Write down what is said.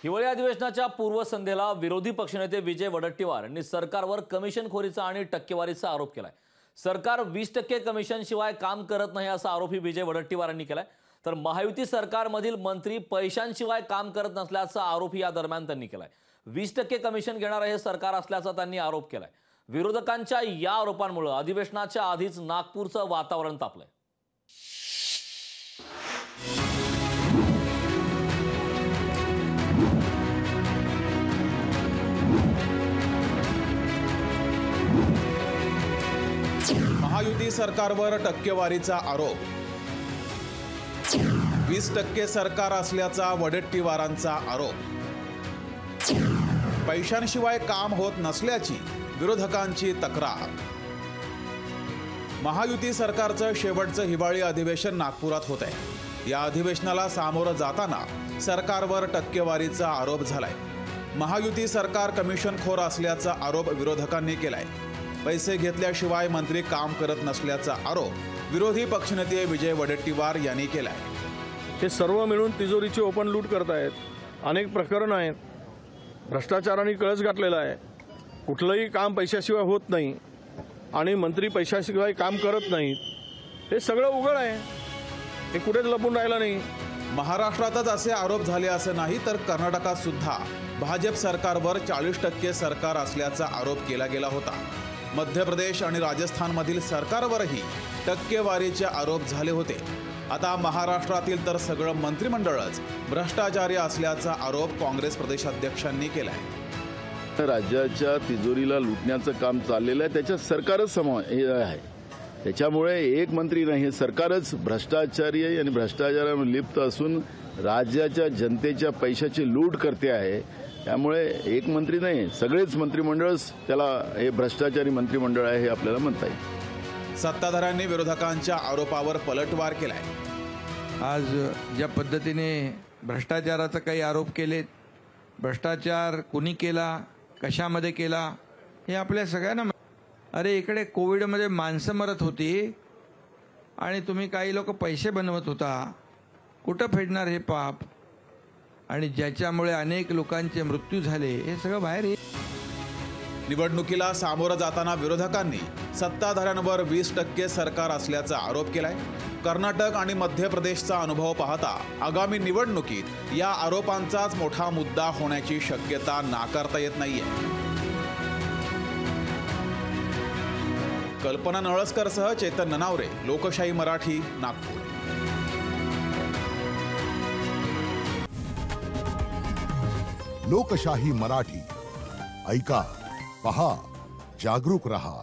हिवाळी अधिवेशनाच्या पूर्वसंध्येला विरोधी पक्षनेते विजय वडेट्टीवार यांनी सरकारवर कमिशनखोरीचा आणि टक्केवारीचा आरोप केलाय। सरकार 20% कमिशन शिवाय काम करत नाही असा आरोपही विजय वडेट्टीवार यांनी केलाय। तर महायुती सरकारमधील मंत्री पैशांशिवाय काम करत नसल्याचा आरोपही या दरम्यान त्यांनी केलाय। 20% कमिशन घेणारे हे सरकार असल्याचा त्यांनी आरोप केलाय। विरोधकांच्या या आरोपांमुळे अधिवेशनाच्या आधीच नागपूरचं वातावरण तापलंय। महायुती सरकारवर टक्केवारीचा आरोप। 20% सरकार असल्याचा वडेट्टीवारांचा आरोप। पैशांशिवाय काम होत नसल्याची विरोधकांची तक्रार। महायुती सरकारचं शेवटचं हिवाळी अधिवेशन नागपुरात होत आहे। या अधिवेशनाला सामोरं जाताना सरकारवर टक्केवारीचा आरोप झालाय। महायुती सरकार कमिशनखोर असल्याचा आरोप विरोधकांनी केलाय। पैसे घेतल्याशिवाय मंत्री काम करत नसल्याचा आरोप विरोधी पक्षनेते विजय वडेट्टीवार यांनी केलाय। हे सर्व मिळून तिजोरीची ओपन लूट करतायत। अनेक प्रकरण आहेत, भ्रष्टाचाराने कळस घातलेला आहे। कुठलंही काम पैशाशिवाय होत नाही आणि मंत्री पैशाशिवाय काम करत नाहीत। हे सगळं उघड आहे, हे कुठेच लपून राहिलं नाही। महाराष्ट्रातच असे आरोप झाले असं नाही तर कर्नाटकात सुद्धा भाजप सरकारवर 40% सरकार असल्याचा आरोप केला गेला होता। मध्य प्रदेश आणि राजस्थानमधील सरकारवरही टक्केवारीचे आरोप झाले होते। आता महाराष्ट्रातील तर सगळं मंत्रिमंडळच भ्रष्टाचारी असल्याचा आरोप काँग्रेस प्रदेशाध्यक्षांनी केलाय। राज्याच्या तिजोरीला लुटण्याचं काम चाललेलं आहे, त्याच्यात सरकारच आहे। त्याच्यामुळे एक मंत्री नाही, सरकारच भ्रष्टाचारी आहे आणि भ्रष्टाचारामध्ये लिप्त असून राज्याच्या जनतेच्या पैशाची लूट करते आहे। त्यामुळे एक मंत्री नाही, सगळेच मंत्रिमंडळच त्याला हे भ्रष्टाचारी मंत्रिमंडळ आहे हे आपल्याला म्हणता येईल। सत्ताधाऱ्यांनी विरोधकांच्या आरोपावर पलटवार केलाय। आज ज्या पद्धतीने भ्रष्टाचाराचा काही आरोप केलेत, भ्रष्टाचार कोणी केला, कशामध्ये केला, हे आपल्या सगळ्यांना। अरे इकडे कोविडमध्ये माणसं मरत होती आणि तुम्ही काही लोक पैसे बनवत होता, कुठं फेडणार हे पाप? आणि ज्याच्यामुळे अनेक लोकांचे मृत्यू झाले, हे सगळं बाहेर येईल। निवडणुकीला सामोरं जाताना विरोधकांनी सत्ताधाऱ्यांवर 20% सरकार असल्याचा आरोप केलाय। कर्नाटक आणि मध्य प्रदेशचा अनुभव पाहता आगामी निवडणुकीत या आरोपांचाच मोठा मुद्दा होण्याची शक्यता नाकारता येत नाहीये। कल्पना नळसकरसह चेतन ननावरे, लोकशाही मराठी, नागपूर। लोकशाही मराठी ऐका, पहा, जागरूक रहा।